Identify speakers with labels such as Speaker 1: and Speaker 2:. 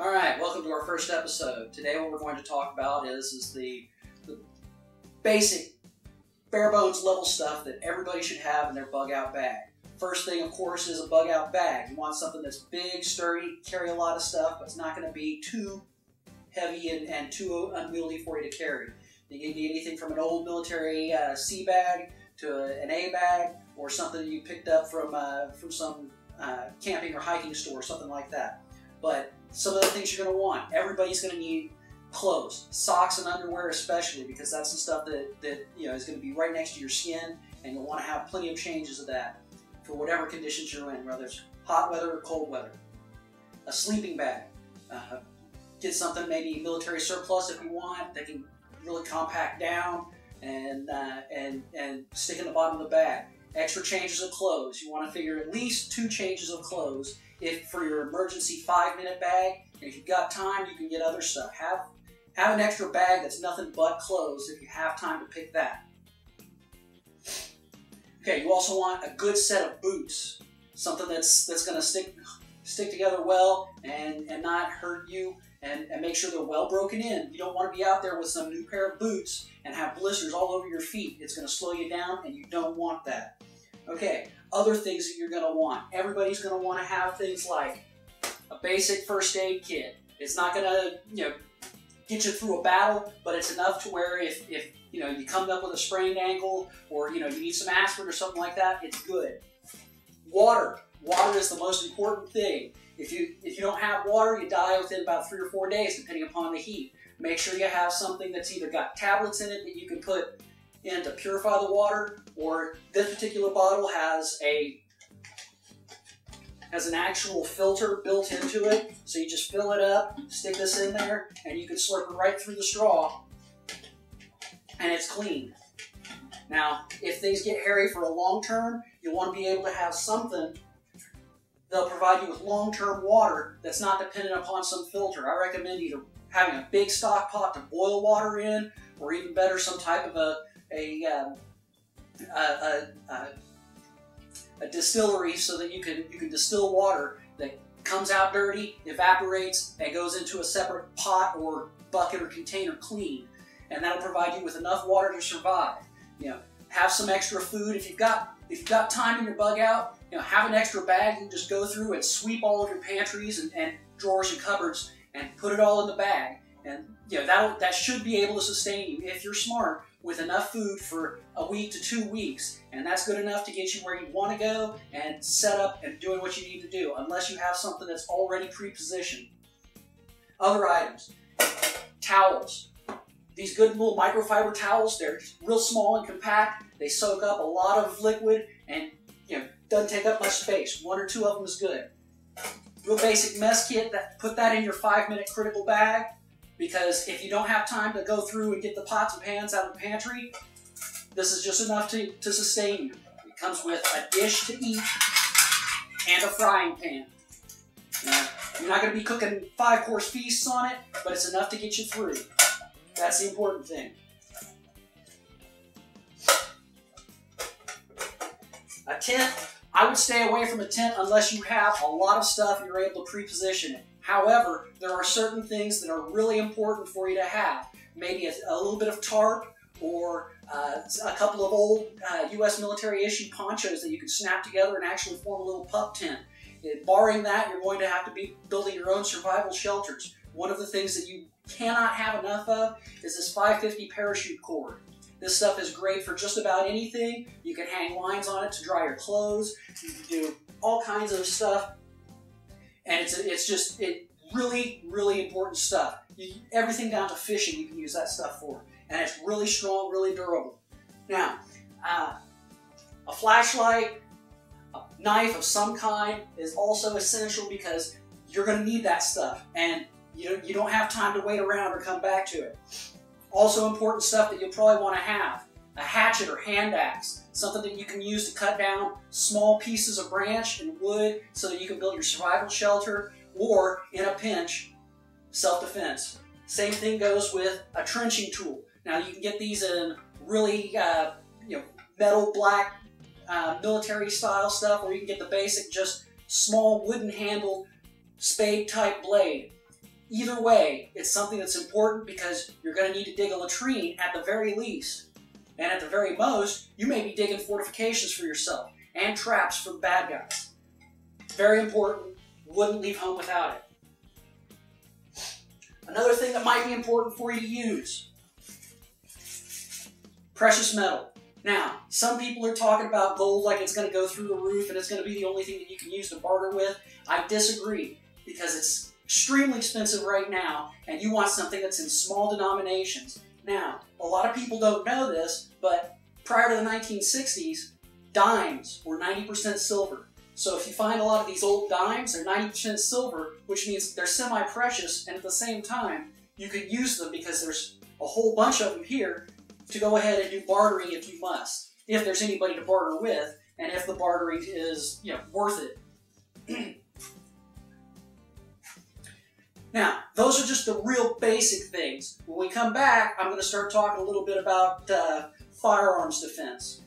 Speaker 1: All right, welcome to our first episode. Today what we're going to talk about is the basic, bare bones level stuff that everybody should have in their bug out bag. First thing, of course, is a bug out bag. You want something that's big, sturdy, carry a lot of stuff, but it's not going to be too heavy and too unwieldy for you to carry. You can get anything from an old military C bag to an A bag, or something that you picked up from some camping or hiking store, something like that. But some of the things you're going to want, everybody's going to need clothes, socks and underwear especially, because that's the stuff that is going to be right next to your skin, and you'll want to have plenty of changes of that for whatever conditions you're in, whether it's hot weather or cold weather. A sleeping bag. Get something, maybe military surplus if you want, that can really compact down and stick in the bottom of the bag. Extra changes of clothes. You want to figure at least 2 changes of clothes if for your emergency 5-minute bag. And if you've got time, you can get other stuff. Have an extra bag that's nothing but clothes if you have time to pick that. Okay, you also want a good set of boots. Something that's going to stick together well and not hurt you, and make sure they're well broken in. You don't want to be out there with some new pair of boots and have blisters all over your feet. It's going to slow you down, and you don't want that. Okay, other things that you're going to want. Everybody's going to want to have things like a basic first aid kit. It's not going to get you through a battle, but it's enough to where if you come up with a sprained ankle, or you need some aspirin or something like that, it's good. Water. Water is the most important thing. If you don't have water, you die within about 3 or 4 days, depending upon the heat. Make sure you have something that's either got tablets in it that you can put in to purify the water, or this particular bottle has an actual filter built into it. So you just fill it up, stick this in there, and you can slurp it right through the straw, and it's clean. Now, if things get hairy for a long term, you'll want to be able to have something. They'll provide you with long-term water that's not dependent upon some filter. I recommend either having a big stock pot to boil water in, or even better, some type of a distillery, so that you can distill water that comes out dirty, evaporates, and goes into a separate pot or bucket or container clean. And that'll provide you with enough water to survive. Have some extra food if you've got time in your bug out. Have an extra bag. You can just go through and sweep all of your pantries and drawers and cupboards and put it all in the bag. And that should be able to sustain you, if you're smart, with enough food for a week to 2 weeks. And that's good enough to get you where you want to go and set up and doing what you need to do, unless you have something that's already pre-positioned. Other items. Towels. These good little microfiber towels, they're real small and compact. They soak up a lot of liquid and doesn't take up much space. 1 or 2 of them is good. Real basic mess kit, put that in your 5-minute critical bag, because if you don't have time to go through and get the pots and pans out of the pantry, this is just enough to sustain you. It comes with a dish to eat and a frying pan. You're not going to be cooking 5-course feasts on it, but it's enough to get you through. That's the important thing. A tent. I would stay away from a tent unless you have a lot of stuff and you're able to pre-position it. However, there are certain things that are really important for you to have. Maybe a little bit of tarp, or a couple of old U.S. military issued ponchos that you can snap together and actually form a little pup tent. Barring that, you're going to have to be building your own survival shelters. One of the things that you cannot have enough of is this 550 parachute cord. This stuff is great for just about anything. You can hang lines on it to dry your clothes. You can do all kinds of stuff. And it's really, really important stuff. Everything down to fishing you can use that stuff for. And it's really strong, really durable. Now, a flashlight, a knife of some kind is also essential, because you're going to need that stuff. And you don't have time to wait around or come back to it. Also important stuff that you'll probably want to have. A hatchet or hand axe. Something that you can use to cut down small pieces of branch and wood so that you can build your survival shelter, or, in a pinch, self-defense. Same thing goes with a trenching tool. Now you can get these in really metal black military style stuff, or you can get the basic just small wooden handled spade type blade. either way, it's something that's important because you're going to need to dig a latrine at the very least. And at the very most, you may be digging fortifications for yourself and traps for the bad guys. Very important. Wouldn't leave home without it. Another thing that might be important for you to use. Precious metal. Now, some people are talking about gold like it's going to go through the roof and it's going to be the only thing that you can use to barter with. I disagree because it's extremely expensive right now and you want something that's in small denominations. Now, a lot of people don't know this, but prior to the 1960s, dimes were 90% silver. So if you find a lot of these old dimes, they're 90% silver, which means they're semi-precious, and at the same time, you could use them because there's a whole bunch of them here to go ahead and do bartering if you must, if there's anybody to barter with, and if the bartering is, worth it. Now, those are just the real basic things. When we come back, I'm going to start talking a little bit about firearms defense.